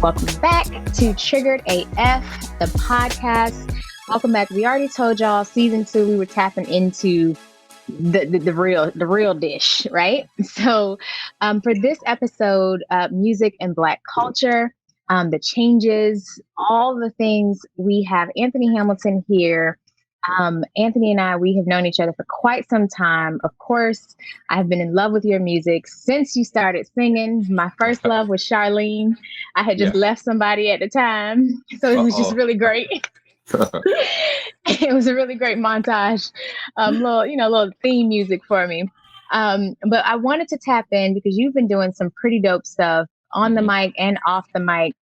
Welcome back to Triggered AF, the podcast. Welcome back. We already told y'all season 2 we were tapping into the real dish, right? So for this episode, music and Black culture, the changes, all the things, we have Anthony Hamilton here. Anthony and I, we have known each other for quite some time. Of course, I have been in love with your music since you started singing. My first love was Charlene. I had just left somebody at the time, so it was just really great. It was a really great montage, little theme music for me. But I wanted to tap in because you've been doing some pretty dope stuff on the mic and off the mic.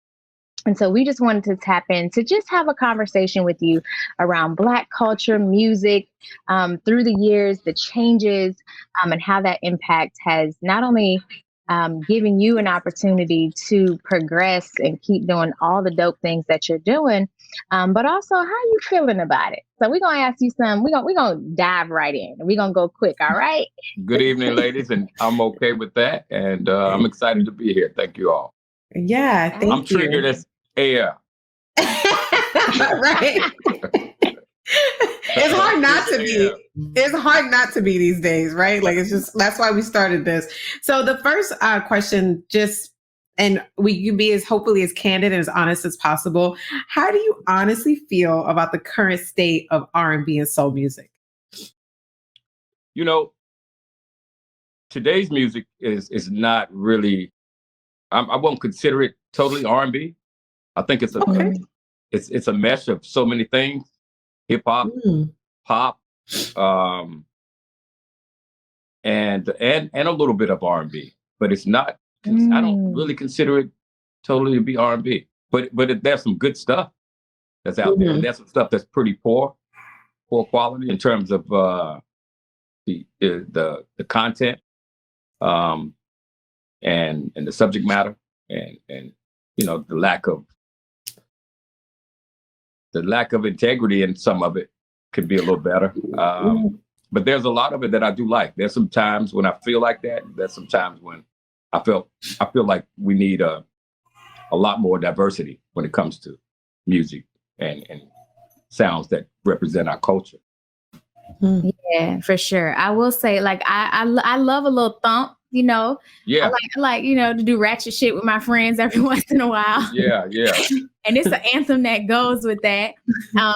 And so we just wanted to tap in to just have a conversation with you around Black culture, music, through the years, the changes, and how that impact has not only given you an opportunity to progress and keep doing all the dope things that you're doing, but also how you feeling about it. So we're gonna ask you we're gonna dive right in. We're gonna go quick, all right? Good evening, ladies, and I'm okay with that. And I'm excited to be here. Thank you all. Yeah, thank you. I'm triggered as AF. Right. It's hard not to be. It's hard not to be these days, right? Like, it's just, that's why we started this. So the first question, and you can be hopefully as candid and as honest as possible. How do you honestly feel about the current state of R&B and soul music? You know, today's music is not really, I won't consider it totally R&B. I think it's a mesh of so many things: hip hop, pop, and a little bit of R&B. But it's not. I don't really consider it totally to be R&B. But there's some good stuff that's out there. And there's some stuff that's pretty poor quality in terms of the content, and the subject matter, and the lack of integrity in some of it could be a little better. But there's a lot of it that I do like. There's some times when I feel like that. There's some times when I feel like we need a lot more diversity when it comes to music and sounds that represent our culture. Yeah, for sure. I will say, like, I love a little thump. Yeah. I like to do ratchet shit with my friends every once in a while. Yeah. And it's an anthem that goes with that.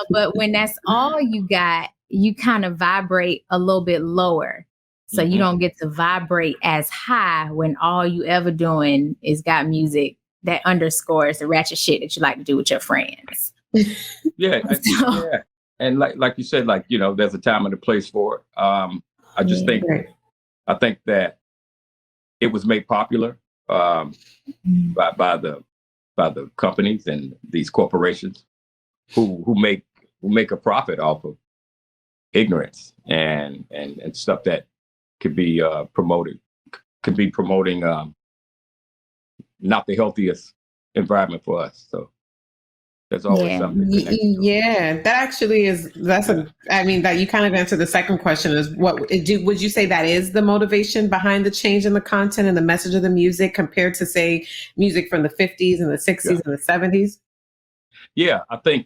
But when that's all you got, you kind of vibrate a little bit lower. So you don't get to vibrate as high when all you ever doing is got music that underscores the ratchet shit that you like to do with your friends. Yeah. Yeah. And like you said, there's a time and a place for it. I think that it was made popular by the companies and these corporations who make a profit off of ignorance and stuff that could be promoting not the healthiest environment for us. So there's always something. Yeah, that actually is. That you kind of answered the second question is would you say that is the motivation behind the change in the content and the message of the music compared to, say, music from the 50s and the 60s and the 70s? Yeah, I think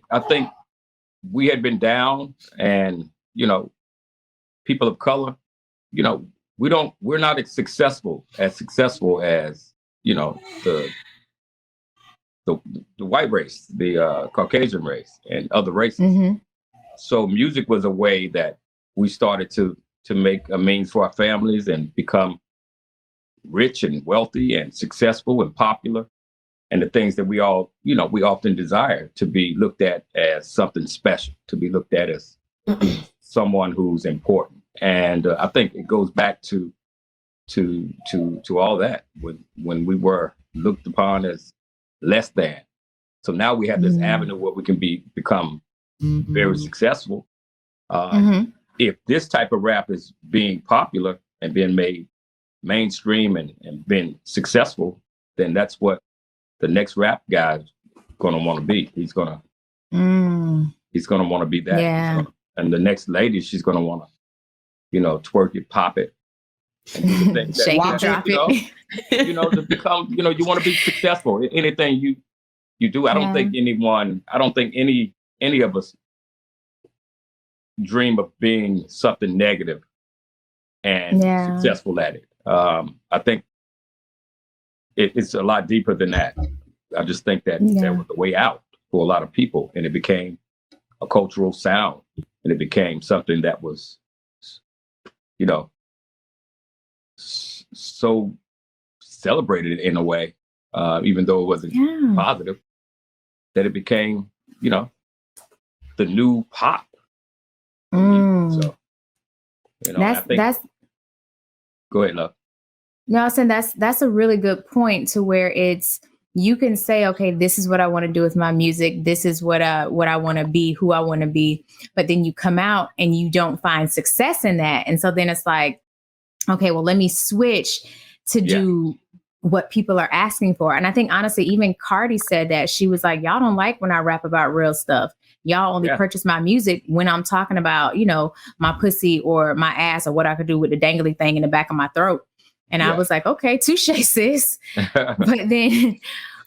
we had been down, and people of color, we're not as successful as the white race, the Caucasian race, and other races. So music was a way that we started to make a means for our families and become rich and wealthy and successful and popular, and the things that we often desire to be looked at as something special, to be looked at as someone who's important. And I think it goes back to all that when we were looked upon as less than. So now we have this avenue where we can become very successful. If this type of rap is being popular and being made mainstream and being successful, then that's what the next rap guy's gonna want to be. He's gonna want to be that. Yeah. And the next lady, she's gonna want to, twerk it, pop it, and do the things Shake it, drop it. To become, you want to be successful. Anything You do. I don't think any of us dream of being something negative and successful at it. I think it's a lot deeper than that. I just think that that was the way out for a lot of people, and it became a cultural sound, and it became something that was, you know, so celebrated in a way, even though it wasn't positive, that it became, you know, the new pop. So, you know, that's go ahead, love. No, I'm saying that's a really good point, to where it's, you can say, okay, this is what I want to do with my music. This is what I want to be, who I want to be. But then you come out and you don't find success in that. And so then it's like, okay, well, let me switch to do what people are asking for. And I think, honestly, even Cardi said that. She was like, y'all don't like when I rap about real stuff. Y'all only purchase my music when I'm talking about, you know, my pussy or my ass or what I could do with the dangly thing in the back of my throat. And I was like, okay, touche, sis. But then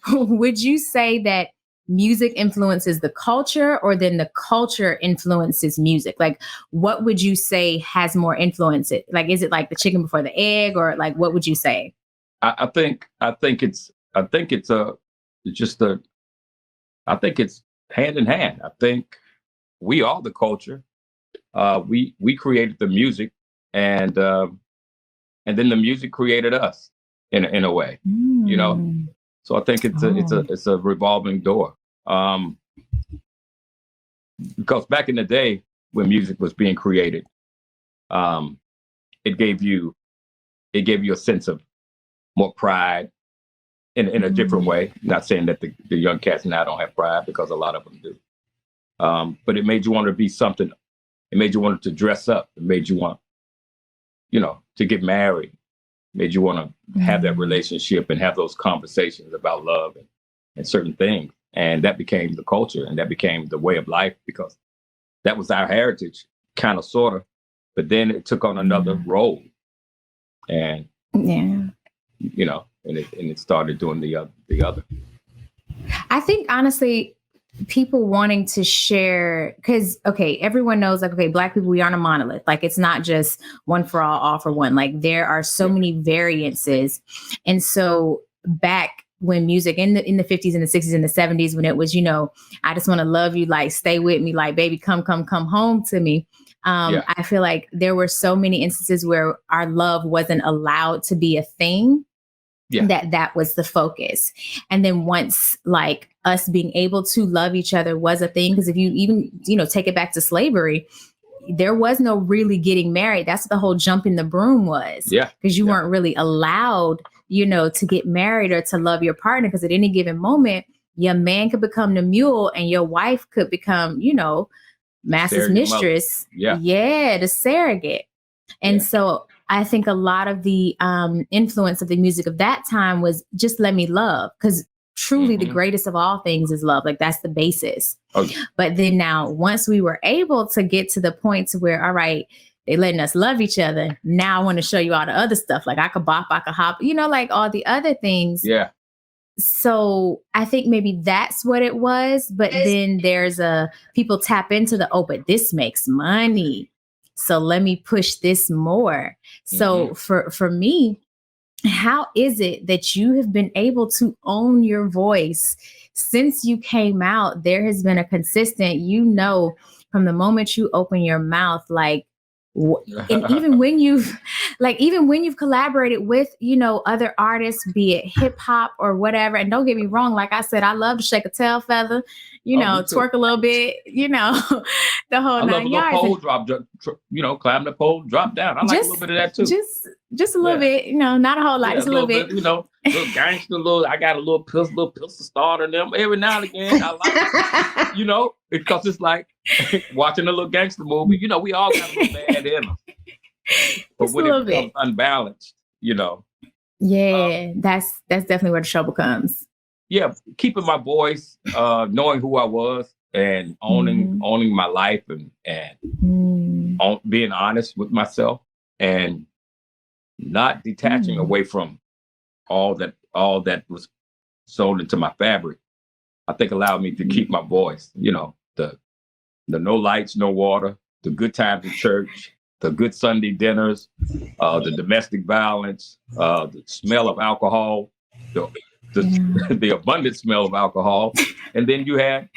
would you say that music influences the culture, or then the culture influences music? Like, what would you say has more influence? Like, is it like the chicken before the egg, or like, what would you say? I think it's hand in hand. I think we are the culture. We created the music, and then the music created us in a way, you know. So I think it's a revolving door. Because back in the day when music was being created, it gave you a sense of more pride in a different way. Not saying that the young cats now don't have pride, because a lot of them do. But it made you want to be something. It made you want to dress up. It made you want, you know, to get married. It made you want to have that relationship and have those conversations about love and certain things. And that became the culture, and that became the way of life, because that was our heritage, kind of, sort of. But then it took on another role, and you know, and it started doing the other. I think, honestly, people wanting to share, because, okay, everyone knows, like, okay, Black people, we aren't a monolith. Like, it's not just one for all for one. Like, there are so many variances. And so back when music in the 50s and the 60s and the 70s, when it was, you know, I just want to love you, like, stay with me, like, baby, come home to me. I feel like there were so many instances where our love wasn't allowed to be a thing. That was the focus. And then once, like, us being able to love each other was a thing, because if you even, you know, take it back to slavery, there was no really getting married. That's what the whole jump in the broom was. Because you weren't really allowed, you know, to get married or to love your partner, because at any given moment, your man could become the mule and your wife could become, you know, master's mistress. The surrogate. And so I think a lot of the influence of the music of that time was just let me love, because truly the greatest of all things is love. Like, that's the basis. But then now, once we were able to get to the point to where, all right, they letting us love each other. Now I want to show you all the other stuff. Like, I could bop, I could hop, you know, like all the other things. So I think maybe that's what it was. But then there's people tap into but this makes money, so let me push this more. So for me, how is it that you have been able to own your voice since you came out? There has been a consistent, you know, from the moment you open your mouth, like, and even when you've collaborated with, you know, other artists, be it hip hop or whatever. And don't get me wrong, like I said, I love to shake a tail feather, you know, twerk a little bit, you know, the whole 9 yards. Pole drop, you know, climb the pole, drop down. I like a little bit of that too. Just a little bit, you know, not a whole lot, just a little bit. You know, little gangster, I got a little pistol start on them every now and again. I like it, you know, because it's like watching a little gangster movie. You know, we all got a little bad in us. But when it becomes unbalanced, you know. That's definitely where the trouble comes. Keeping my voice, knowing who I was, and owning my life, and being honest with myself, and not detaching away from all that was sold into my fabric. I think allowed me to keep my voice, you know, the no lights, no water, the good times at church, the good Sunday dinners, the domestic violence, the smell of alcohol, the abundant smell of alcohol. And then you had,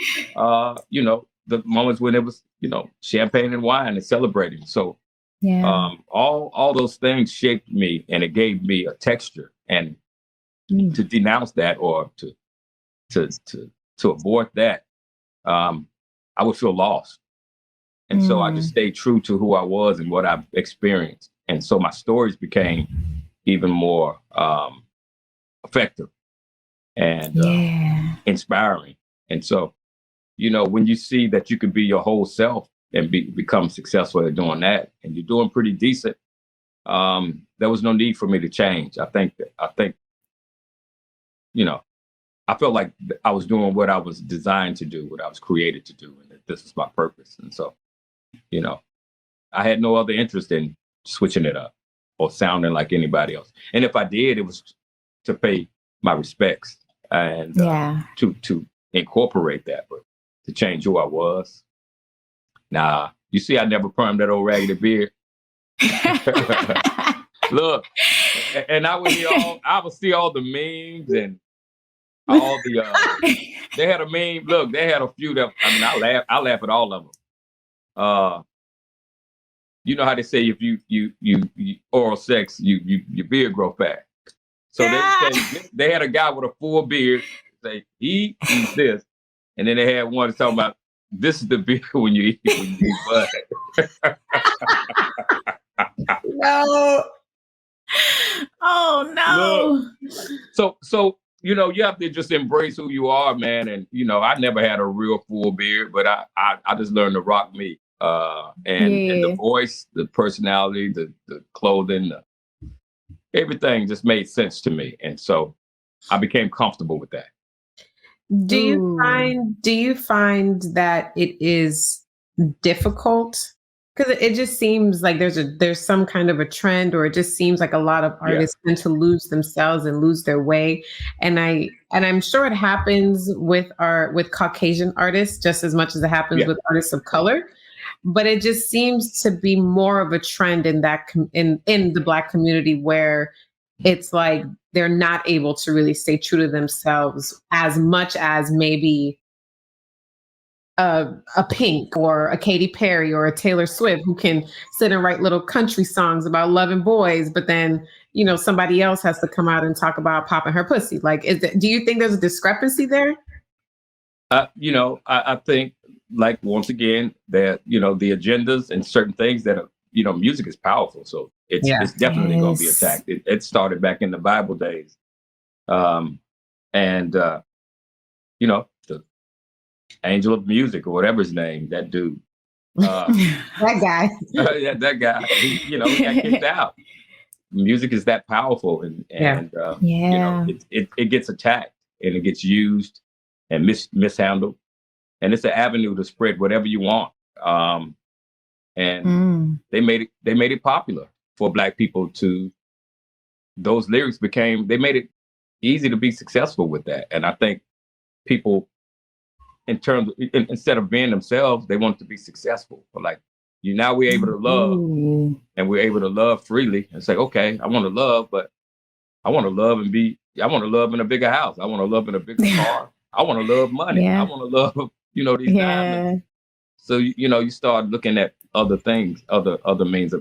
you know, the moments when it was, you know, champagne and wine and celebrating. So all those things shaped me, and it gave me a texture. And to denounce that or to abort that, I would feel lost. And so I just stayed true to who I was and what I've experienced. And so my stories became even more effective and inspiring. And so, you know, when you see that you can be your whole self and become successful at doing that, and you're doing pretty decent, there was no need for me to change. I think, you know, I felt like I was doing what I was designed to do, what I was created to do, and that this was my purpose. And so, you know, I had no other interest in switching it up or sounding like anybody else. And if I did, it was to pay my respects and to incorporate that, but to change who I was. Nah, you see, I never permed that old raggedy beard. Look, and I would see all the memes and all the they had a meme. Look, they had a few that, I mean, I laugh at all of them. You know how they say if you oral sex, your beard grow fat. So they had a guy with a full beard say he eats this, and then they had one that's talking about this is the beard when you eat butter. No. Oh no. Look, so you know, you have to just embrace who you are, man. And you know, I never had a real full beard, but I just learned to rock me. And the voice, the personality, the clothing, everything just made sense to me. And so I became comfortable with that. Do you find that it is difficult? Because it just seems like there's some kind of a trend, or it just seems like a lot of artists tend to lose themselves and lose their way. And I'm sure it happens with Caucasian artists just as much as it happens with artists of color. But it just seems to be more of a trend in that in the Black community, where it's like they're not able to really stay true to themselves as much as maybe a Pink or a Katy Perry or a Taylor Swift, who can sit and write little country songs about loving boys, but then, you know, somebody else has to come out and talk about popping her pussy. Like, do you think there's a discrepancy there? You know, I think, like, once again, that, you know, the agendas and certain things that are, you know, music is powerful. So it's definitely going to be attacked. It started back in the Bible days. You know, the Angel of Music or whatever his name, that dude. That guy. That guy, he got kicked out. Music is that powerful. And you know, it gets attacked and it gets used and mishandled. And it's an avenue to spread whatever you want. They made it popular for Black people to, those lyrics they made it easy to be successful with that. And I think people, instead of being themselves, they want to be successful. But like, now we're able to love, and we're able to love freely and say, okay, I want to love, but I want to love in a bigger house. I want to love in a bigger car. I want to love money. I want to love, you know, these diamonds. So, you know, you start looking at other things, other means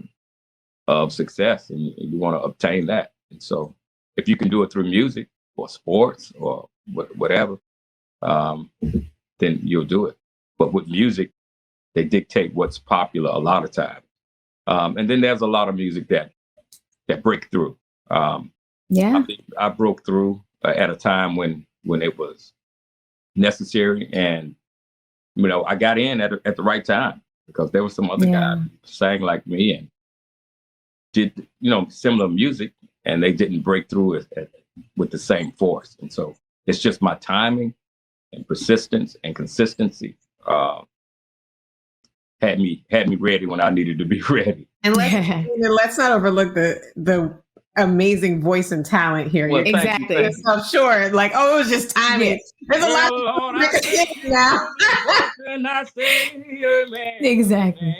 of success, and you want to obtain that. And so if you can do it through music or sports or whatever, then you'll do it. But with music, they dictate what's popular a lot of times. And then there's a lot of music that break through. I broke through at a time when it was necessary, and you know, I got in at the right time, because there were some other guys who sang like me and did, you know, similar music, and they didn't break through with the same force. And so it's just my timing and persistence and consistency had me ready when I needed to be ready. And let's not overlook the amazing voice and talent here. Well, exactly. So sure, like, oh, it was just timing. There's a lot of now. Exactly.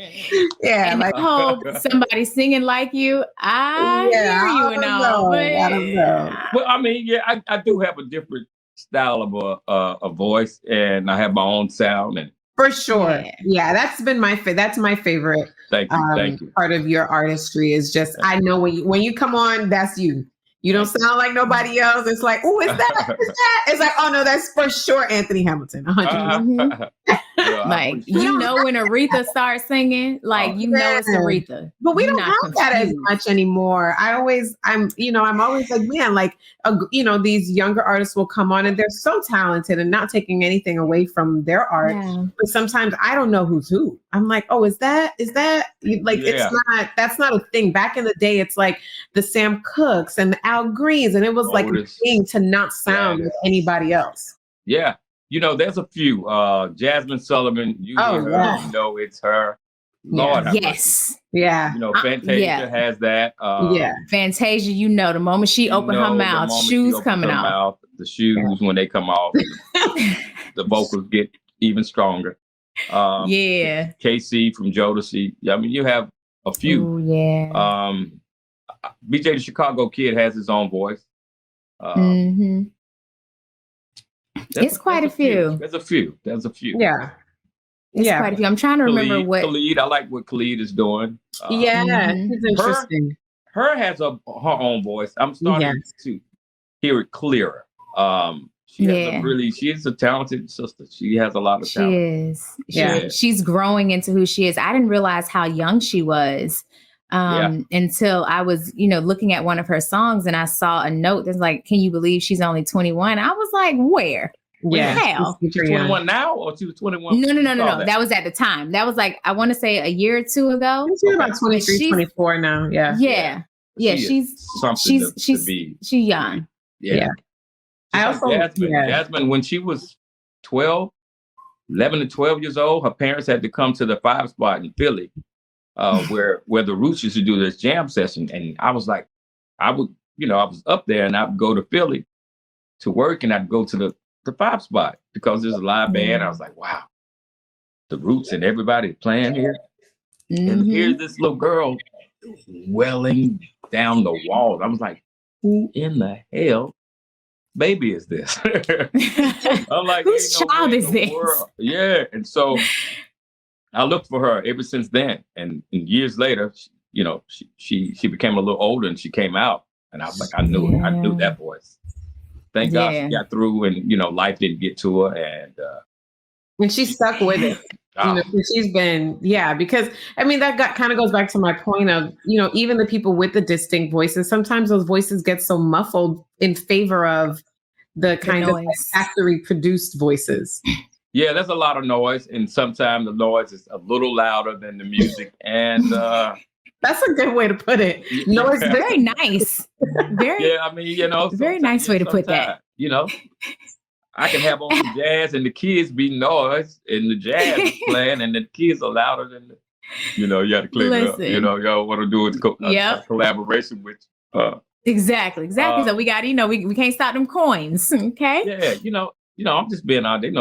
Yeah, and like, I hope somebody singing like you. I hear you and all, but I don't know. Well, I mean, yeah, I do have a different style of a voice, and I have my own sound, and for sure, yeah, that's been that's my favorite. Thank you. Part of your artistry is just I know when you come on, that's you. You don't sound like nobody else. It's like, oh, is that? It's like, oh no, that's for sure Anthony Hamilton. 100%. Like when Aretha starts singing, like it's Aretha. But we don't have that as much anymore. I'm always like, man, like these younger artists will come on and they're so talented and not taking anything away from their art. Yeah. But sometimes I don't know who's who. I'm like, oh, is that like that's not a thing. Back in the day, it's like the Sam Cookes and the Al Greens, and it was like a thing to not sound like anybody else. Yeah. There's a few. Jasmine Sullivan, you hear her, you know it's her. Lord, yes. Yeah. Fantasia has that. Fantasia, the moment she opened her mouth, shoes coming out. The shoes, when they come off, the vocals get even stronger. KC from Jodeci. I mean, you have a few. Ooh, yeah. BJ the Chicago Kid has his own voice. It's quite a few. There's a few. Yeah. It's quite a few. I'm trying to remember what Khalid. I like what Khalid is doing. He's interesting. Her has her own voice. I'm starting to hear it clearer. She is a talented sister. She has a lot of talent. She is. She's growing into who she is. I didn't realize how young she was until I was, looking at one of her songs and I saw a note that's like, can you believe she's only 21? I was like, where? Yeah. Hell. She's 21 now, or she was 21? No. That was at the time. That was like, I want to say a year or two ago. She's about 23, 24 now. Yeah. Yeah. She's young. Yeah. I also Jasmine, when she was 11 to 12 years old, her parents had to come to the 5 spot in Philly, where the Roots used to do this jam session. And I was like, I was up there and I'd go to Philly to work and I'd go to the 5 spot because there's a live band. I was like, wow, the Roots and everybody playing here. And here's this little girl welling down the walls. I was like, who in the hell baby is this? I'm like, whose child is this? Yeah. And so I looked for her ever since then. And years later, she became a little older and she came out. And I was like, I knew it. I knew that voice. Thank God she got through and, life didn't get to her. And she stuck with it. She's been, because I mean, that kind of goes back to my point of, even the people with the distinct voices, sometimes those voices get so muffled in favor of the kind of factory produced voices. Yeah, there's a lot of noise. And sometimes the noise is a little louder than the music. And that's a good way to put it. Noise, very nice. Very nice way to put that. I can have on some jazz and the kids be noise and the jazz is playing and the kids are louder than you got to clean it up. Y'all want to do a collaboration with Exactly. So we got, we can't stop them coins. Okay. Yeah. I'm just being out there.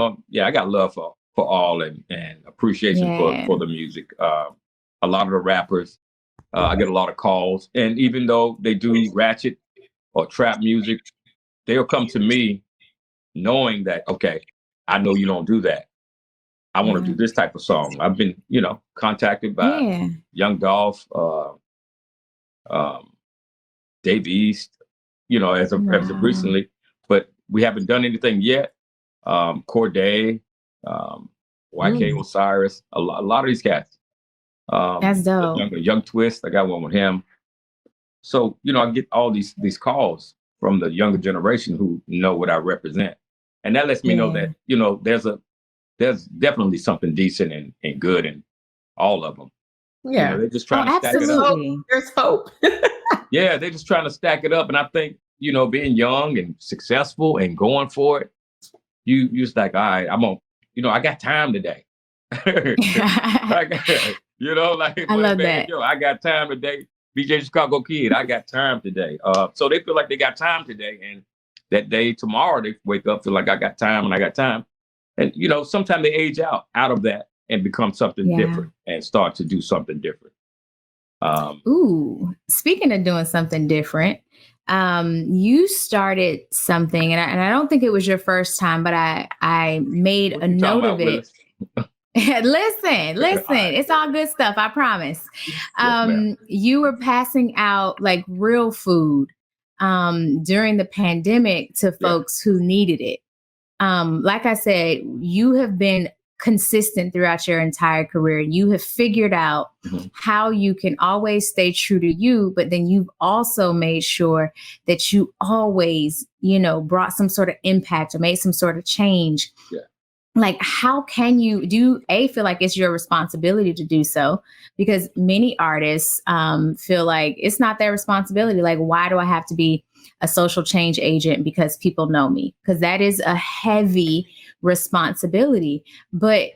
I got love for all and appreciation for the music. A lot of the rappers, I get a lot of calls, and even though they do ratchet or trap music, they'll come to me knowing that, okay, I know you don't do that. I want to do this type of song. I've been, contacted by Young Dolph, Dave East, as of recently, but we haven't done anything yet. Corday, YK Osiris, a lot of these cats. That's dope. Young Twist, I got one with him. So, I get all these calls from the younger generation who know what I represent. And that lets me know that, there's definitely something decent and good in all of them. Yeah. They're just trying to stack it up. There's hope. Yeah, they're just trying to stack it up. And I think, being young and successful and going for it, you just like, all right, I got time today. I love that. I got time today. BJ Chicago Kid, I got time today. So they feel like they got time today, and that day tomorrow they wake up feel like I got time and I got time. And sometimes they age out of that and become something different and start to do something different. Ooh, speaking of doing something different, you started something, and I don't think it was your first time, but I made a note of it. Listen, it's all good stuff. I promise. You were passing out like real food during the pandemic to folks who needed it. Like I said, you have been consistent throughout your entire career. You have figured out how you can always stay true to you, but then you've also made sure that you always, brought some sort of impact or made some sort of change. Yeah. Like, how can you feel like it's your responsibility to do so? Because many artists feel like it's not their responsibility. Like, why do I have to be a social change agent because people know me? Because that is a heavy responsibility. But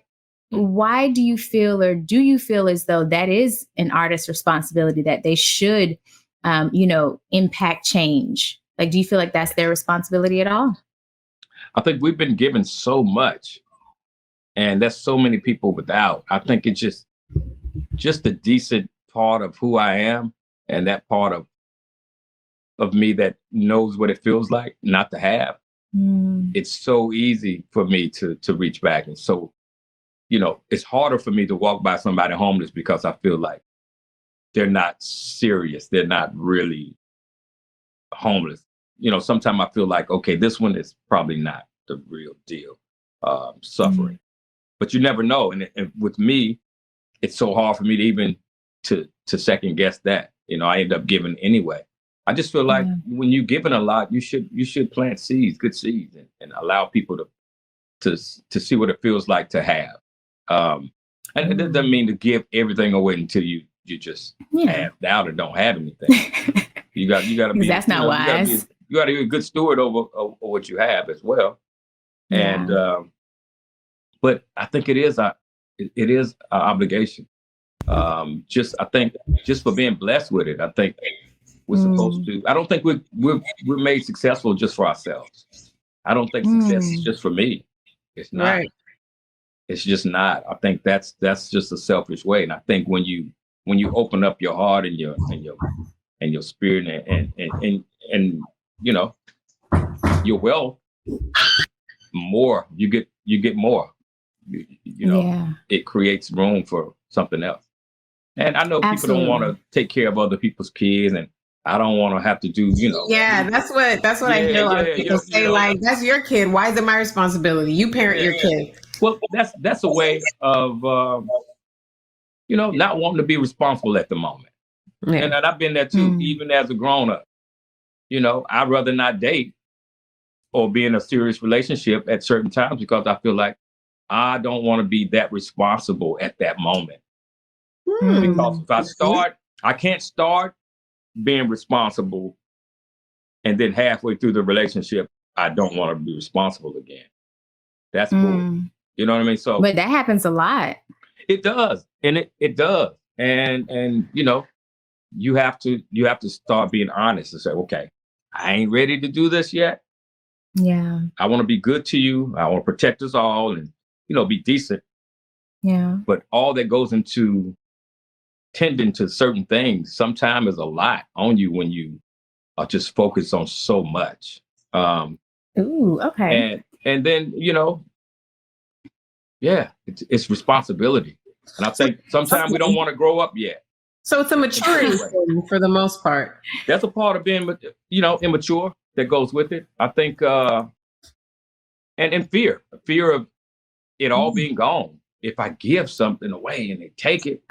why do you feel, or do you feel as though that is an artist's responsibility, that they should, impact change? Like, do you feel like that's their responsibility at all? I think we've been given so much, and that's so many people without. I think it's just a decent part of who I am, and that part of me that knows what it feels like not to have. It's so easy for me to reach back. And so, it's harder for me to walk by somebody homeless because I feel like they're not serious. They're not really homeless. Sometimes I feel like, okay, this one is probably not the real deal, suffering. But you never know. And with me, it's so hard for me to even to second guess that. I end up giving anyway. I just feel like when you're giving a lot, you should plant seeds, good seeds, and allow people to see what it feels like to have. And it doesn't mean to give everything away until you just have out or don't have anything. You got to be. That's not wise. You got to be a good steward over what you have as well. And but I think it is our obligation. I think just for being blessed with it, I think we're supposed to. I don't think we're made successful just for ourselves. I don't think success is just for me. It's not. Right. It's just not. I think that's just a selfish way. And I think when you open up your heart and your spirit and your wealth, more you get more. It creates room for something else. And I know people don't want to take care of other people's kids, and I don't want to have to do, Yeah, that's what I hear a lot of people say. Like, that's your kid. Why is it my responsibility? You parent your kid. Well, that's a way of not wanting to be responsible at the moment. Yeah. And I've been there too, even as a grown up. I'd rather not date or be in a serious relationship at certain times because I feel like I don't want to be that responsible at that moment. Because if I can't start being responsible, and then halfway through the relationship, I don't want to be responsible again. That's bull. You know what I mean? So, but that happens a lot. It does, and it does, and you have to start being honest and say, okay, I ain't ready to do this yet. Yeah, I want to be good to you. I want to protect us all, and be decent. Yeah, but all that goes into tending to certain things sometimes is a lot on you when you are just focused on so much. Ooh, okay. And then, it's responsibility. And I think sometimes we don't want to grow up yet. So it's a maturity thing for the most part. That's a part of being, immature that goes with it. I think, and fear of it all being gone. If I give something away and they take it,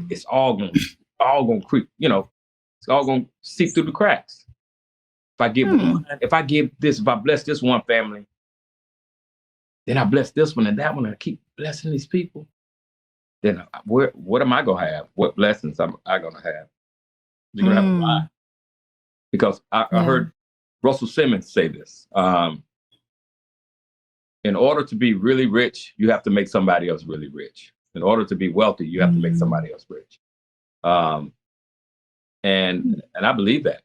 it's all going creep. It's all going to seep through the cracks. If I bless this one family, then I bless this one and that one, and I keep blessing these people. Then what am I going to have? What blessings am I going to have? You're going to have a lot. Because I heard Russell Simmons say this. In order to be really rich, you have to make somebody else really rich. In order to be wealthy, you have to make somebody else rich. And I believe that.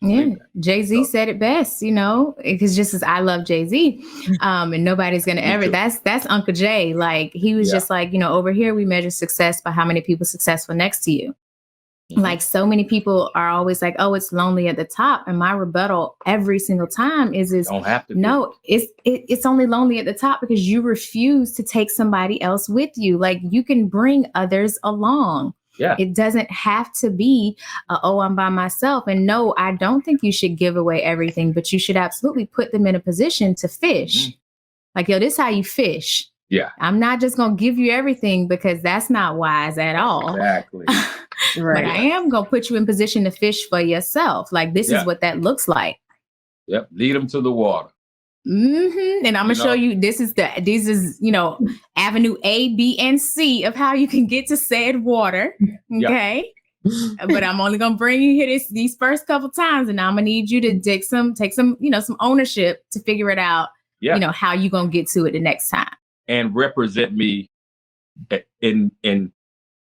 Yeah, Jay-Z said it best, you know, because just as I love Jay-Z, and nobody's gonna ever. That's Uncle Jay. Like he was just like, you know, over here we measure success by how many people successful next to you. Like so many people are always like, oh, it's lonely at the top, and my rebuttal every single time is don't have to no, it's only lonely at the top because you refuse to take somebody else with you. Like you can bring others along. Yeah. It doesn't have to be, oh, I'm by myself. And no, I don't think you should give away everything, but you should absolutely put them in a position to fish. Like, yo, this is how you fish. Yeah. I'm not just going to give you everything because that's not wise at all. Exactly. Right. But I am going to put you in position to fish for yourself. Like, this is what that looks like. Yep. Lead them to the water. And I'm gonna show you. This is you know, avenue A, B, and C of how you can get to said water. Okay, but I'm only gonna bring you here these first couple times, and I'm gonna need you to take some you know, some ownership to figure it out. You know how you gonna get to it the next time and represent me in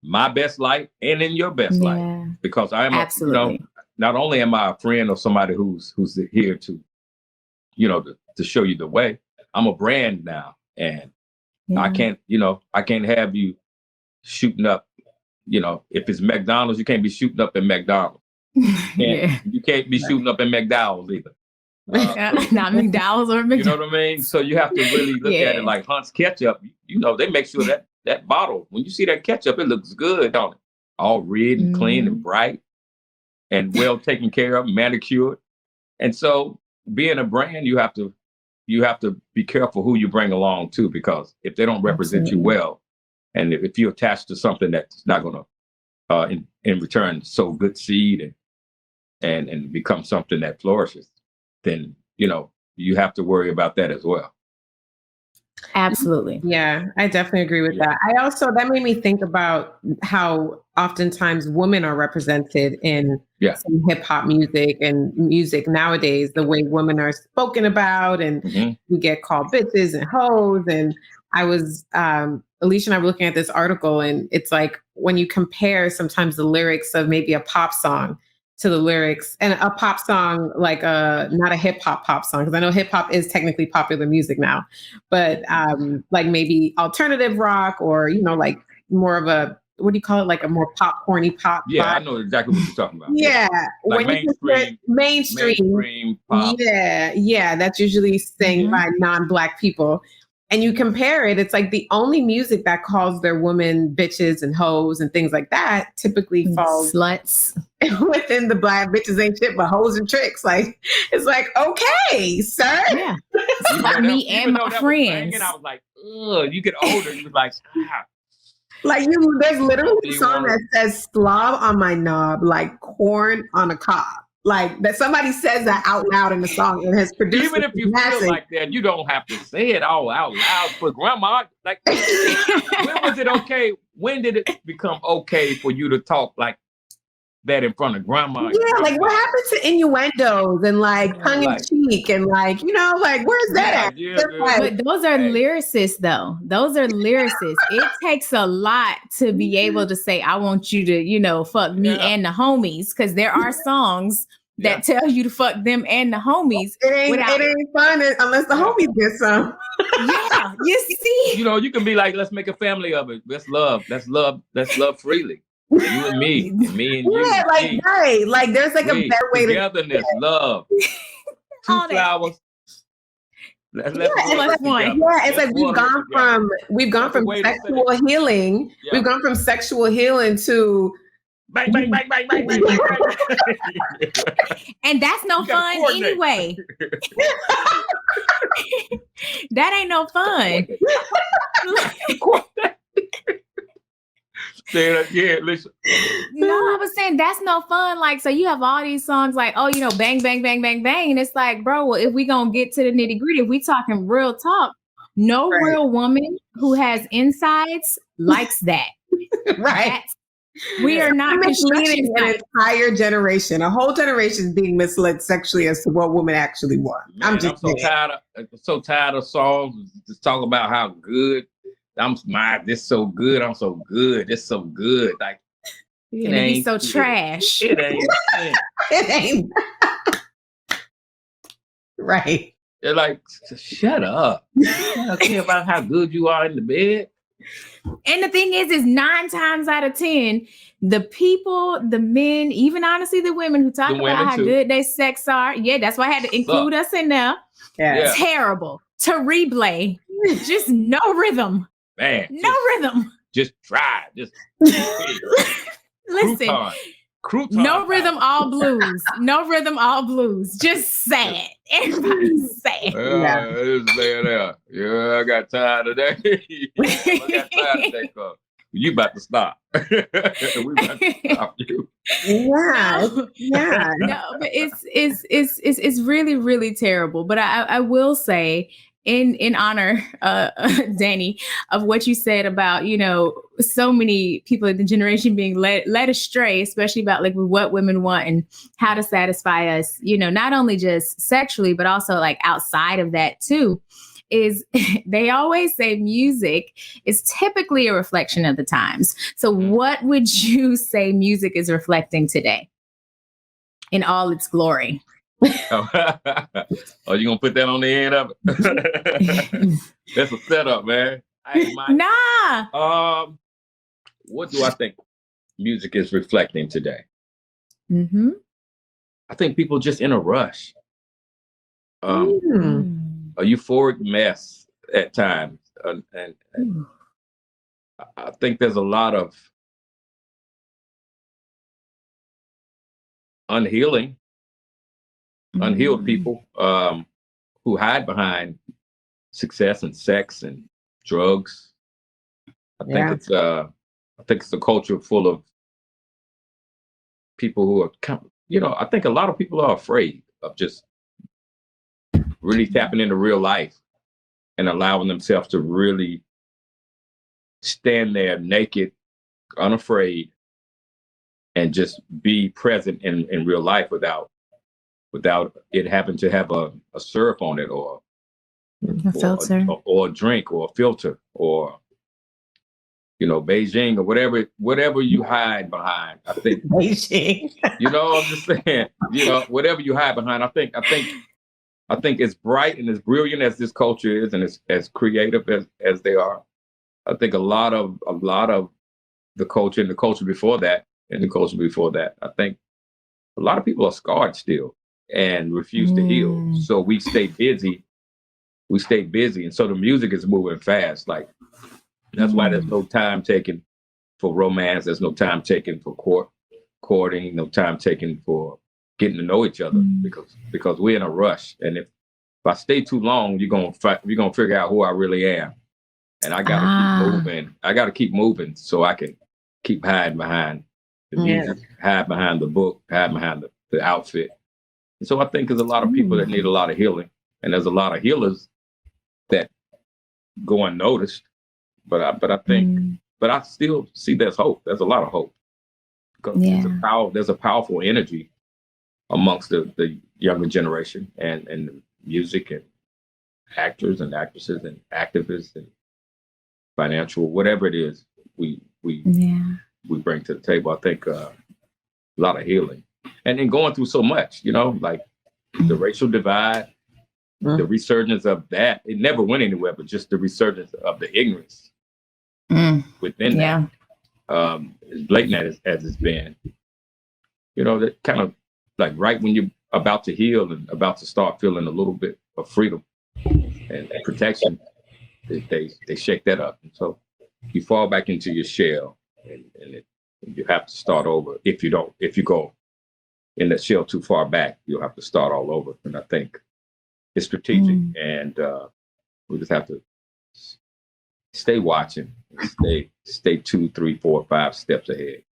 my best light and in your best light, because I am absolutely. You know, not only am I a friend or somebody who's here to, you know, to show you the way. I'm a brand now, and I can't have you shooting up, you know, if it's McDonald's, you can't be shooting up in McDonald's. You can't be shooting up in McDowell's either. Not McDowell's or McDonald's. You know what I mean? So you have to really look at it like Hunt's ketchup. You know, they make sure that bottle, when you see that ketchup, it looks good, don't it? All red and clean and bright and well taken care of, manicured. And so being a brand, you have to be careful who you bring along too, because if they don't represent you well, and if you're attached to something that's not going to, in return, sow good seed and become something that flourishes, then, you know, you have to worry about that as well. Absolutely. Yeah, I definitely agree with that. That made me think about how oftentimes women are represented in some hip hop music and music nowadays, the way women are spoken about, and we get called bitches and hoes. And I was, Alechia and I were looking at this article, and it's like when you compare sometimes the lyrics of maybe a pop song to the lyrics, and a pop song, like not a hip hop song, because I know hip hop is technically popular music now, but like maybe alternative rock, or, you know, like more of what do you call it? Like a more popcorny pop. Yeah, pop. I know exactly what you're talking about. Yeah. Like mainstream pop. Yeah. That's usually sang by non-Black people. And you compare it, it's like the only music that calls their women bitches and hoes and things like that typically falls sluts within the Black bitches ain't shit but hoes and tricks. Like, it's like, okay, sir. Yeah. Like me and my friends. I was like, ugh, you get older, you're like, ah. Like there's literally a song that says slob on my knob, like corn on a cob. Like that somebody says that out loud in the song and has produced. Even if you feel like that, you don't have to say it all out loud for grandma. Like, when was it okay? When did it become okay for you to talk like that in front of grandma? Yeah, like what happened to innuendos and like tongue in cheek and like, you know, like where's that at? Yeah, but those are lyricists though. Those are lyricists. It takes a lot to be able to say, I want you to, you know, fuck me and the homies, because there are songs that tell you to fuck them and the homies. It ain't fun unless the homies get some. Yeah, you see. You know, you can be like, let's make a family of it. Let's love freely. You and me and you. Yeah, like me. Right. Like there's like a better way togetherness, love. 2 flowers. Let's one. Yeah, it's like we've gone from sexual healing. Yeah. We've gone from sexual healing to bang, bang, bang, bang, bang, bang, bang, bang. And that's no fun anyway. That ain't no fun. Listen. No, I was saying that's no fun. Like, so you have all these songs like, oh, you know, bang, bang, bang, bang, bang. And it's like, bro, well, if we gonna get to the nitty gritty, if we talking real talk, no real woman who has insides likes that. Right. We are not misleading an entire generation. A whole generation is being misled sexually as to what women actually want. Man, I'm so tired of songs just talk about how good. This so good. I'm so good. It's so good. Like, And it be so trash. It ain't. It ain't. Right. They're like, shut up. I don't care about how good you are in the bed. And the thing is 9 times out of 10, the people, the men, even honestly the women who talk about how good their sex are, that's why I had to include us in there. Yeah. Terrible. To replay. Just no rhythm. Man. No rhythm. Just try. Just listen. Crouton no rhythm, all blues. No rhythm, all blues. Just sad. Everybody's sad. Yeah, just lay it out. Yeah, I got time today. I got time today, cause you about to stop. We about to stop you. Yeah, no, but it's really, really terrible. But I will say, in honor, Dani, of what you said about, so many people in the generation being led astray, especially about like what women want and how to satisfy us, not only just sexually, but also like outside of that too, is they always say music is typically a reflection of the times. So what would you say music is reflecting today in all its glory? Oh, you gonna put that on the end of it? That's a setup, man. Nah. What do I think music is reflecting today? Mm-hmm. I think people just in a rush. A euphoric mess at times, and I think there's a lot of unhealed people who hide behind success and sex and drugs. I think it's a culture full of people who are, I think a lot of people are afraid of just really tapping into real life and allowing themselves to really stand there naked, unafraid, and just be present in real life without it having to have a syrup on it or a filter or a drink or a filter or Beijing or whatever you hide behind. I think Beijing. I'm just saying, whatever you hide behind. I think as bright and as brilliant as this culture is, and as creative as they are, I think a lot of the culture and the culture before that, I think a lot of people are scarred still and refuse to heal. So we stay busy. And so the music is moving fast. Like, that's why there's no time taken for romance. There's no time taken for courting, no time taken for getting to know each other because we're in a rush. And if I stay too long, you're gonna figure out who I really am. And I gotta keep moving. I gotta keep moving so I can keep hiding behind the music, hide behind the book, hide behind the outfit. And so I think there's a lot of people that need a lot of healing, and there's a lot of healers that go unnoticed. But I still see there's hope. There's a lot of hope because there's a powerful energy amongst the younger generation and music and actors and actresses and activists and financial, whatever it is, we bring to the table. I think a lot of healing, and then going through so much, like the racial divide, the resurgence of that. It never went anywhere, but just the resurgence of the ignorance within that, as blatant as it's been. That kind of like right when you're about to heal and about to start feeling a little bit of freedom and protection, they shake that up. And so you fall back into your shell and you have to start over. If you go in that shell too far back, you'll have to start all over. And I think it's strategic and we just have to stay watching, stay 2, 3, 4, 5 steps ahead.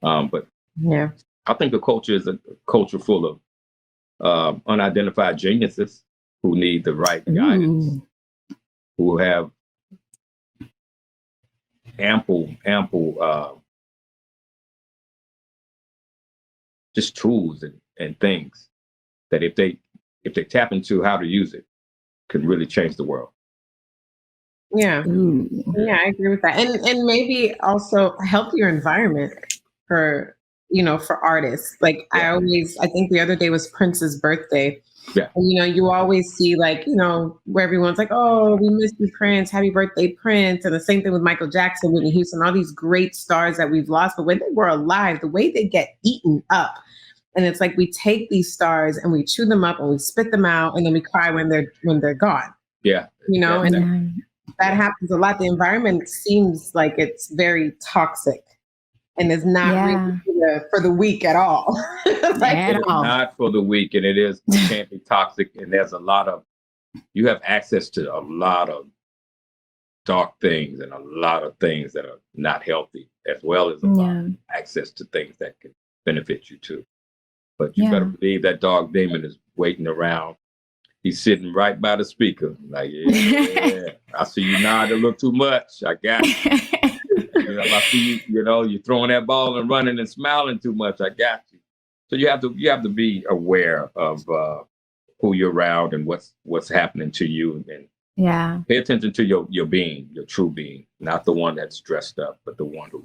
But I think the culture is a culture full of unidentified geniuses who need the right guidance, who have ample just tools and things that if they tap into how to use it, can really change the world. Yeah. Yeah, I agree with that. And maybe also a healthier environment. for artists. Like I think the other day was Prince's birthday. Yeah. And, you always see like, where everyone's like, oh, we miss you, Prince. Happy birthday, Prince. And the same thing with Michael Jackson, Whitney Houston, all these great stars that we've lost. But when they were alive, the way they get eaten up. And it's like we take these stars and we chew them up and we spit them out and then we cry when they're gone. Yeah. And that happens a lot. The environment seems like it's very toxic. And it's not really for the weak at all. Not for the weak, and it can't be toxic. And there's you have access to a lot of dark things and a lot of things that are not healthy, as well as a lot of access to things that can benefit you too. But you better believe that dog demon is waiting around. He's sitting right by the speaker, like, yeah, I see you nod a little too much. I got you. I see you, you're throwing that ball and running and smiling too much. I got you. So you have to be aware of who you're around and what's happening to you, and pay attention to your being, your true being, not the one that's dressed up, but the one who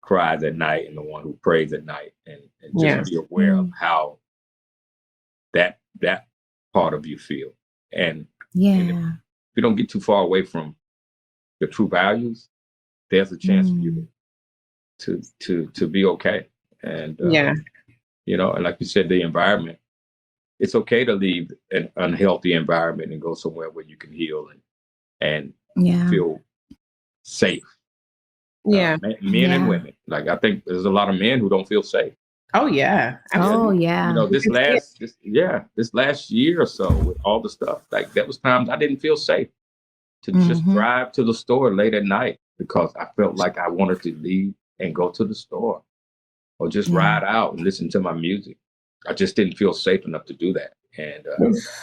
cries at night and the one who prays at night, and just be aware of how that part of you feel. And if you don't get too far away from your true values, there's a chance for you to be okay. And and like you said, the environment, it's okay to leave an unhealthy environment and go somewhere where you can heal and feel safe. Men and women. Like, I think there's a lot of men who don't feel safe. Oh yeah. Absolutely. Oh yeah. This last year or so with all the stuff, like there was times I didn't feel safe to just drive to the store late at night because I felt like I wanted to leave and go to the store or just ride out and listen to my music. I just didn't feel safe enough to do that. And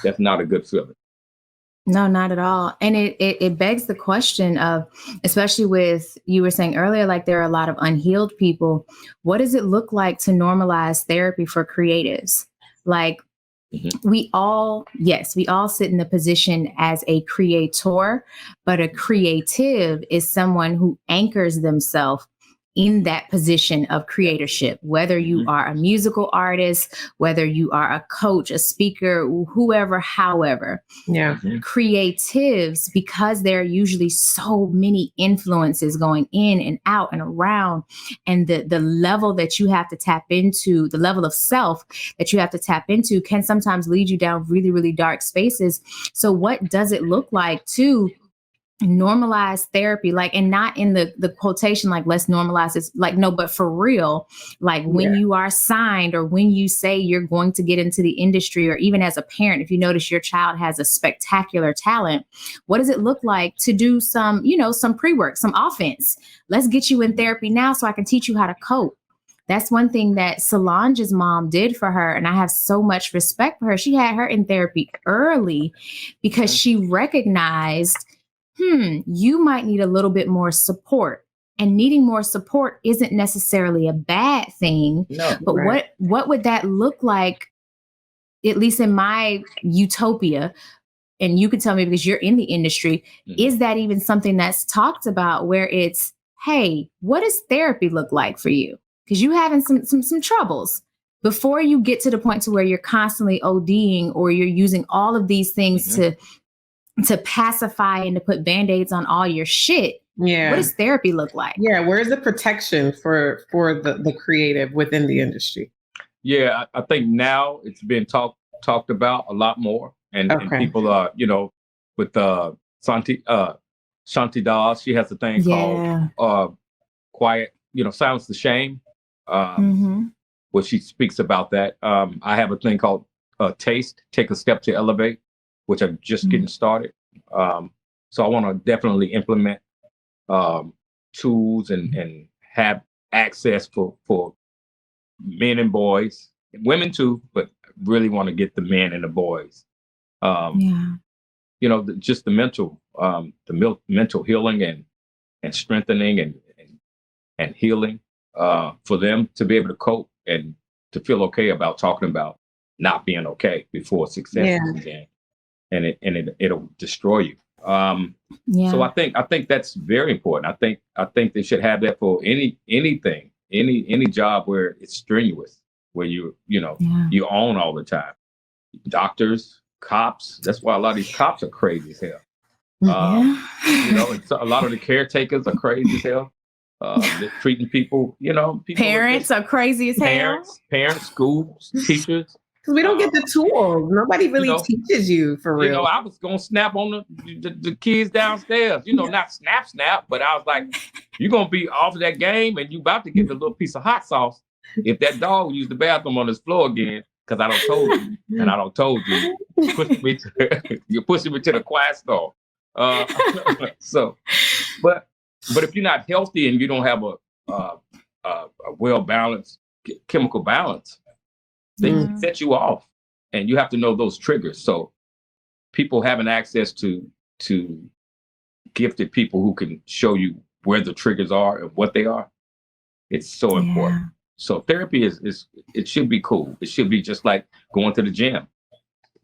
that's not a good feeling. No, not at all. And it begs the question of, especially with, you were saying earlier, like there are a lot of unhealed people. What does it look like to normalize therapy for creatives? Like we all sit in the position as a creator, but a creative is someone who anchors themselves in that position of creatorship, whether you are a musical artist, whether you are a coach, a speaker, whoever, however. Creatives, because there are usually so many influences going in and out and around, and the level that you have to tap into, the level of self that you have to tap into can sometimes lead you down really, really dark spaces. So what does it look like to normalize therapy, like, and not in the quotation, like, let's normalize this, like, no, but for real, like when you are signed or when you say you're going to get into the industry, or even as a parent, if you notice your child has a spectacular talent, what does it look like to do some pre-work, some offense? Let's get you in therapy now so I can teach you how to cope. That's one thing that Solange's mom did for her. And I have so much respect for her. She had her in therapy early because she recognized, you might need a little bit more support, and needing more support isn't necessarily a bad thing. No, but what would that look like, at least in my utopia? And you can tell me, because you're in the industry, is that even something that's talked about where it's, hey, what does therapy look like for you? Because you're having some troubles before you get to the point to where you're constantly ODing, or you're using all of these things to pacify and to put Band-Aids on all your shit. Yeah. What does therapy look like? Yeah. Where's the protection for the creative within the industry? Yeah. I think now it's been talked about a lot more, and people are, with Shanti Das, she has a thing called Quiet, Silence the Shame. Where she speaks about that. I have a thing called Taste, Take a Step to Elevate, which I'm just getting started. So I want to definitely implement tools and have access for men and boys, women too, but really want to get the men and the boys. Just the mental healing and strengthening and healing for them to be able to cope and to feel okay about talking about not being okay before success comes in. And it'll destroy you. So I think that's very important. I think they should have that for anything any job where it's strenuous, where you own all the time. Doctors, cops. That's why a lot of these cops are crazy as hell. And so a lot of the caretakers are crazy as hell. They're treating people, people parents are crazy as hell. Parents, schools, teachers. Because we don't get the tools. Nobody really teaches you for real. I was gonna snap on the kids downstairs. Not snap, but I was like, you're gonna be off of that game, and you about to get the little piece of hot sauce if that dog used the bathroom on this floor again. Because I don't told you, and I don't told you. You're pushing me to the quiet stall. But if you're not healthy and you don't have a well-balanced chemical balance, they set you off, and you have to know those triggers. So people having access to gifted people who can show you where the triggers are and what they are, it's so important. So therapy it should be cool. It should be just like going to the gym.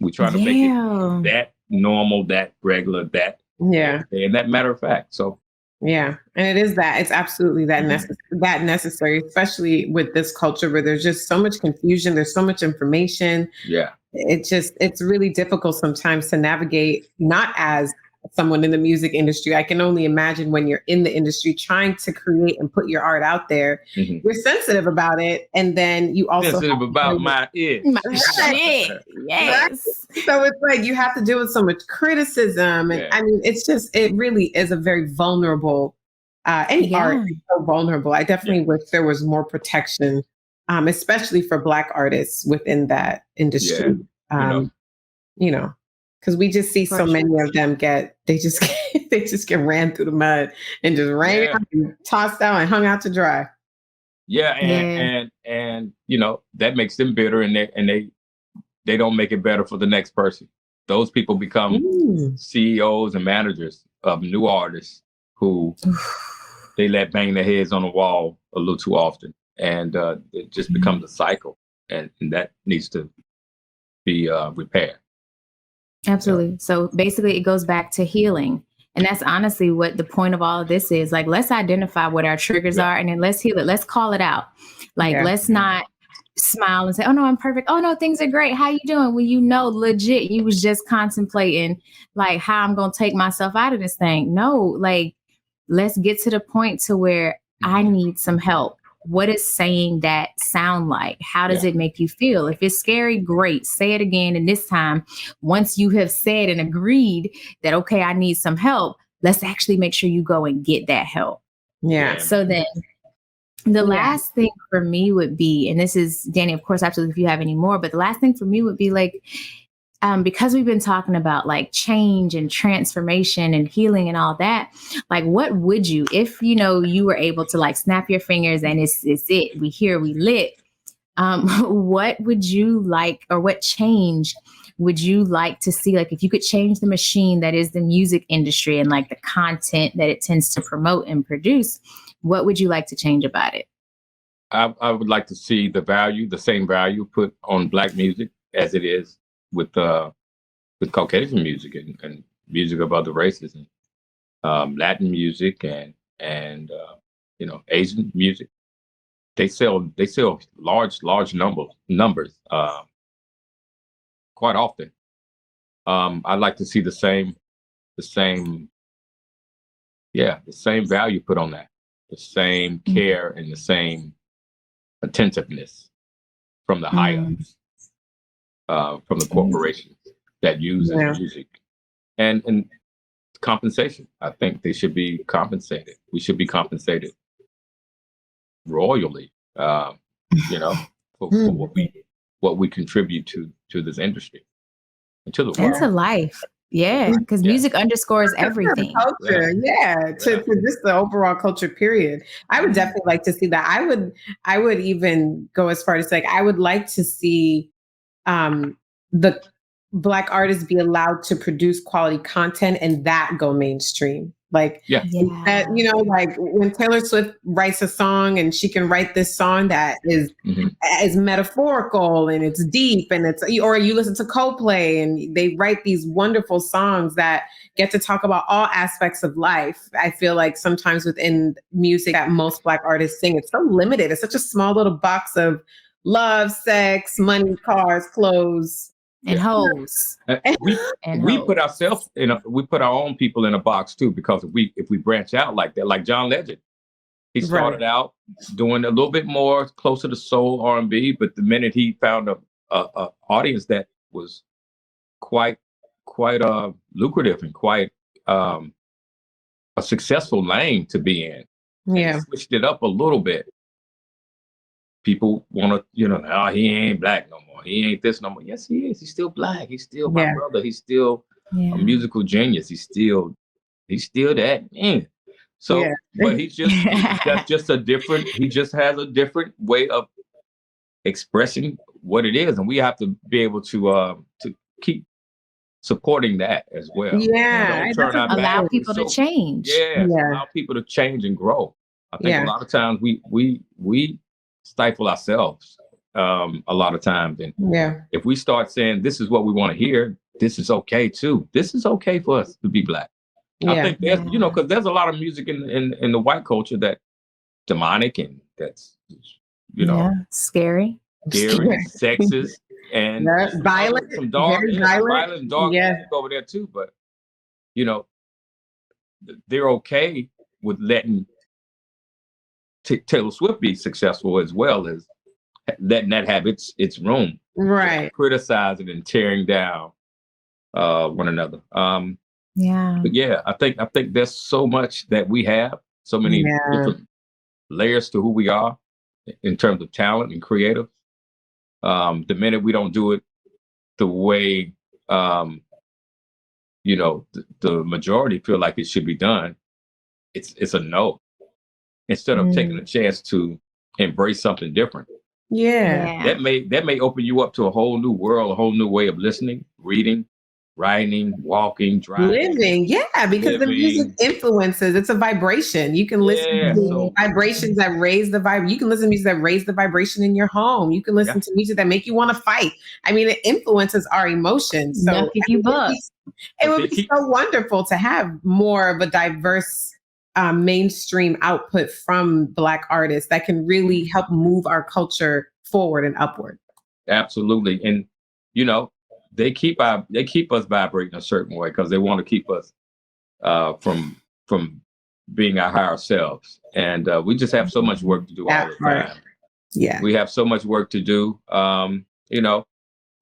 We try to make it that normal, that regular, that and that matter of fact. So and it is that. It's absolutely that necessary, especially with this culture where there's just so much confusion. There's so much information. Yeah, it's really difficult sometimes to navigate. Not as someone in the music industry, I can only imagine when you're in the industry trying to create and put your art out there. You're sensitive about it, and then you also sensitive about my shit. Yes. So it's like you have to deal with so much criticism, and I mean, it really is a very vulnerable. Any art is so vulnerable. I definitely wish there was more protection, especially for Black artists within that industry. Because we just see so many of them they just get ran through the mud and just ran out and tossed out and hung out to dry. And that makes them bitter, and they don't make it better for the next person. Those people become CEOs and managers of new artists who they let bang their heads on the wall a little too often, and it just becomes a cycle, and that needs to be repaired. Absolutely. So basically it goes back to healing. And that's honestly what the point of all of this is. Like, let's identify what our triggers are, and then let's heal it. Let's call it out. Like, let's not smile and say, oh no, I'm perfect. Oh no, things are great. How you doing? Well, legit, you was just contemplating like how I'm going to take myself out of this thing. No, like, let's get to the point to where I need some help. What does saying that sound like? How does it make you feel? If it's scary, great. Say it again. And this time, once you have said and agreed that, okay, I need some help, let's actually make sure you go and get that help. Yeah. So then the last thing for me would be, and this is, Dani, of course, absolutely, if you have any more, but the last thing for me would be like, because we've been talking about like change and transformation and healing and all that, like, what would you, if, you were able to like snap your fingers and it's it, we here, we lit, what would you like, or what change would you like to see? Like, if you could change the machine that is the music industry and like the content that it tends to promote and produce, what would you like to change about it? I would like to see the same value put on Black music as it is with Caucasian music and music of other races, and Latin music and Asian music. They sell large numbers quite often. I'd like to see the same value put on that, the same care and the same attentiveness from the high ups. From the corporations that use music, and compensation. I think they should be compensated. We should be compensated royally, for what we contribute to this industry and to the world. And to life. Yeah, because music underscores everything. Culture, to just the overall culture, period. I would definitely like to see that. I would even go as far as like, I would like to see the Black artists be allowed to produce quality content and that go mainstream. Like Yeah. that, you know, like when Taylor Swift writes a song and she can write this song that is metaphorical and it's deep and it's, or you listen to Coldplay and they write these wonderful songs that get to talk about all aspects of life. I feel like sometimes within music that most Black artists sing, it's so limited. It's such a small little box of love, sex, money, cars, clothes, and hoes. We put ourselves we put our own people in a box too, because if we branch out like that, like John Legend, he started out doing a little bit more closer to soul R&B, but the minute he found a audience that was quite lucrative and quite a successful lane to be in, and he switched it up a little bit. People want to, he ain't Black no more. He ain't this no more. Yes, he is. He's still Black. He's still my brother. He's still a musical genius. He's still that man. So, but he's just that's just a different. He just has a different way of expressing what it is, and we have to be able to keep supporting that as well. Yeah, allow people to change. Allow people to change and grow. I think a lot of times we stifle ourselves a lot of times, and if we start saying this is what we want to hear, this is okay too. This is okay for us to be Black. I think there's because there's a lot of music in the white culture that's demonic and that's scary, sexist, and violent, some dog, violent dog over there too. But they're okay with letting Taylor Swift be successful as well as letting that have its room, right? Criticizing and tearing down one another. But I think there's so much that we have, so many different layers to who we are in terms of talent and creative. The minute we don't do it the way the majority feel like it should be done, it's a no. Instead of taking a chance to embrace something different. That may open you up to a whole new world, a whole new way of listening, reading, writing, walking, driving, living. Because the music influences. It's a vibration. You can listen to vibrations that raise the vibe. You can listen to music that raise the vibration in your home. You can listen to music that make you want to fight. I mean, it influences our emotions. So it would be so wonderful to have more of a diverse mainstream output from Black artists that can really help move our culture forward and upward. Absolutely. And, they keep us vibrating a certain way because they want to keep us from being our higher selves. And we just have so much work to do all the time. We have so much work to do.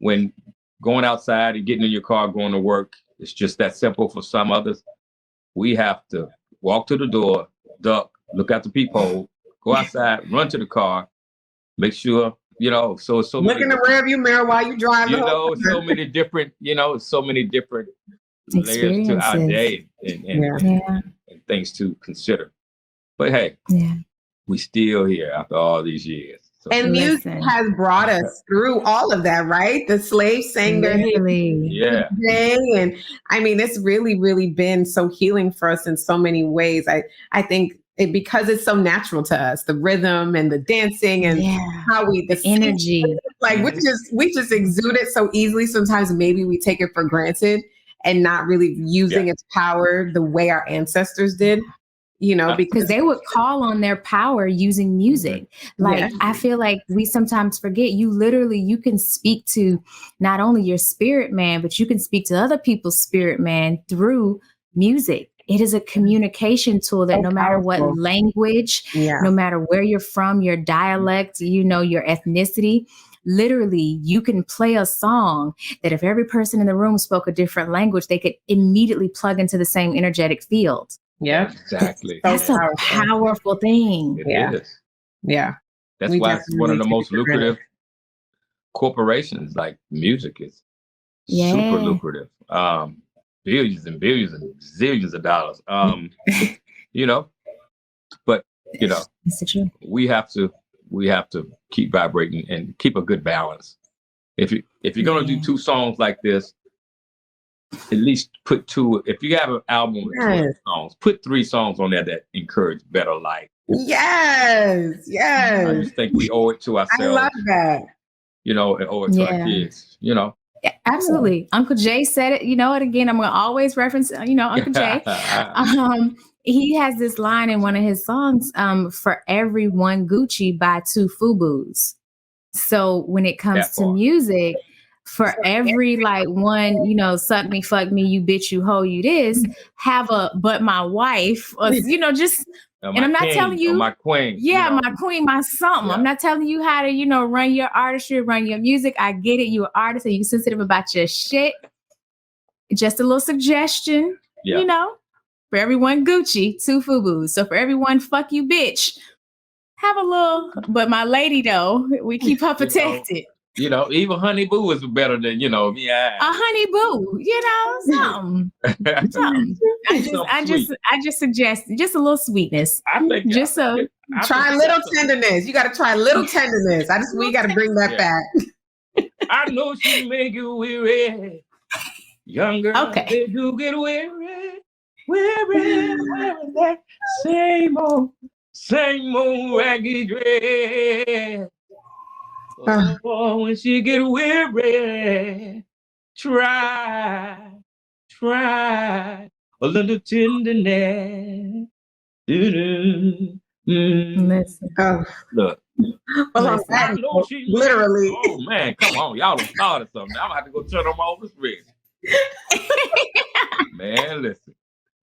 When going outside and getting in your car, going to work, it's just that simple for some others. We have to walk to the door, duck, look out the peephole, go outside, run to the car, make sure, so look in the rearview mirror while you drive. So many different layers to our day and things to consider. But hey, we still here after all these years. So, and music has brought us through all of that, right? The slaves sang their day, and I mean, it's really, really been so healing for us in so many ways. I think because it's so natural to us, the rhythm and the dancing and how the energy, like we just exude it so easily. Sometimes maybe we take it for granted and not really using its power the way our ancestors did. Because they would call on their power using music. Like, I feel like we sometimes forget you can speak to not only your spirit man, but you can speak to other people's spirit man through music. It is a communication tool that no matter what language, no matter where you're from, your dialect, your ethnicity, literally you can play a song that if every person in the room spoke a different language, they could immediately plug into the same energetic field. Yeah, exactly. That's a powerful thing. It is. Yeah. That's why it's one of the most lucrative corporations. Like music is super lucrative. Billions and billions and zillions of dollars. But we have to keep vibrating and keep a good balance. If you're gonna do two songs like this, at least put 2. If you have an album with 12 songs, put 3 songs on there that encourage better life. Yes. I just think we owe it to ourselves. I love that. And owe it to our kids. Yeah, absolutely. Uncle Jay said it. And again, I'm going to always reference, Uncle Jay. He has this line in one of his songs, for every one Gucci, buy 2 FUBUs. So when it comes to music, for every one, suck me, fuck me, you bitch, you hoe, you this, have a, but my wife, or, just, and I'm not telling you, my queen. Yeah, my queen, my something. Yeah. I'm not telling you how to, run your artistry, run your music. I get it. You're an artist and you're sensitive about your shit. Just a little suggestion, for every one Gucci, 2 FUBUs. So for every one fuck you, bitch, have a little, but my lady though, we keep her protected. Even Honey Boo is better than, a Honey Boo, something. I just suggest just a little sweetness. I think just try a little tenderness. You got to try a little tenderness. We got to bring that back. I know she make you weary. Younger, okay. They do get weary that same old raggedy dress. Oh, when she get weary, try a little tenderness. Listen. Look. Well, literally. Oh man, come on, y'all done started something. I'm gonna have to go turn on my own screen. Man, listen.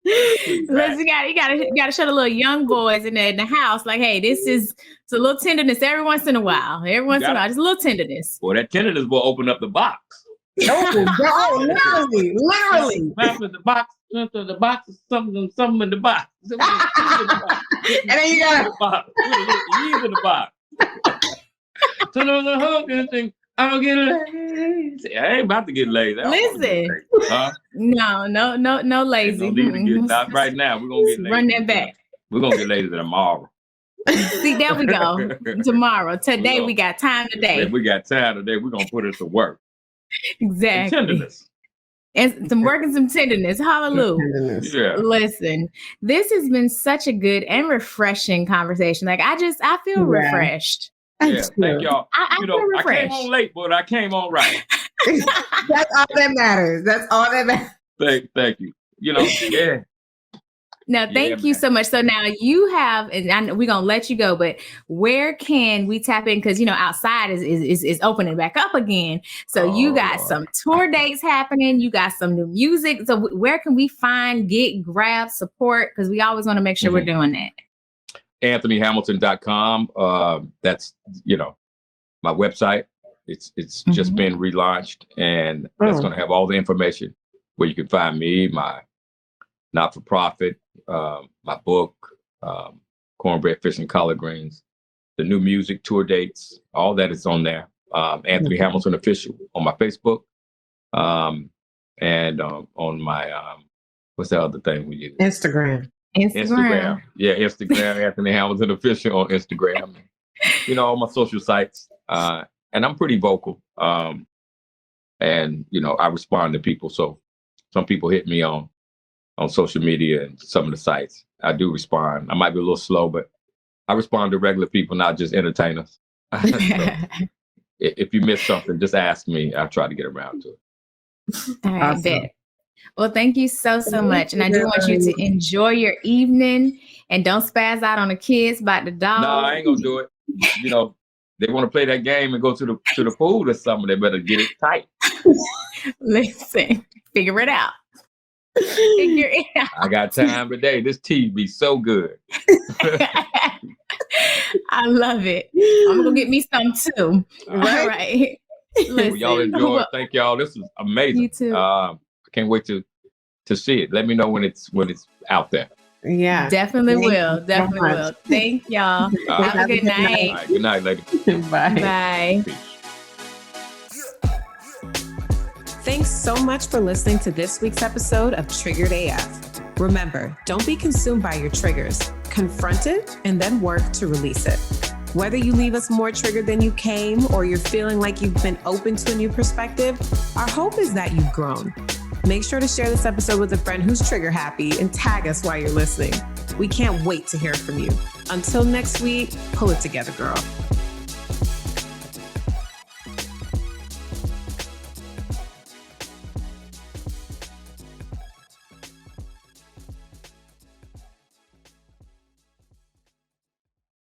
Listen, you gotta show the little young boys in the house, like, hey, it's a little tenderness every once in a while. Just a little tenderness. Well, that tenderness will open up the box. Literally. The box is something in the box. And then you got He's in the box. So the whole thing. I'm gonna get lazy. I ain't about to get lazy. Listen. No lazy. Not right now. We're gonna get lazy. Run that back. We're gonna get lazy tomorrow. See, there we go. Tomorrow. Today we got time today. We got time today. We're gonna put it to work. Exactly. And tenderness. And some work and some tenderness. Hallelujah. Yeah. Listen, this has been such a good and refreshing conversation. Like I feel refreshed. Yeah, thank y'all. I came on late, but I came on right. That's all that matters. Thank you. Yeah. No, thank you so much. So now you have, and we're gonna let you go, but where can we tap in? Because outside is opening back up again. So you got some tour dates happening. You got some new music. So where can we grab support? Because we always want to make sure we're doing that. AnthonyHamilton.com. That's my website. It's just been relaunched, and that's going to have all the information where you can find me, my not-for-profit, my book, Cornbread, Fish, and Collard Greens, the new music, tour dates, all that is on there. Anthony Hamilton Official on my Facebook, and on my what's the other thing we use? Instagram. Yeah, Instagram, Anthony Hamilton Official on Instagram. All my social sites. And I'm pretty vocal. And I respond to people. So some people hit me on social media and some of the sites. I do respond. I might be a little slow, but I respond to regular people, not just entertainers. So if you miss something, just ask me. I'll try to get around to it. I bet. Well, thank you so much. And I do want you to enjoy your evening and don't spaz out on the kids about the dog. No, I ain't gonna do it. They want to play that game and go to the pool or something. They better get it tight. Listen, figure it out. I got time today. This tea be so good. I love it. I'm gonna get me some too. All right. Well, y'all enjoy. Thank y'all. This is amazing. You too. I can't wait to see it. Let me know when it's out there. Yeah. Definitely will. Thank y'all. Have a good night. All right, good night, lady. Bye. Bye. Peace. Thanks so much for listening to this week's episode of Triggered AF. Remember, don't be consumed by your triggers. Confront it and then work to release it. Whether you leave us more triggered than you came or you're feeling like you've been open to a new perspective, our hope is that you've grown. Make sure to share this episode with a friend who's trigger happy and tag us while you're listening. We can't wait to hear from you. Until next week, pull it together, girl.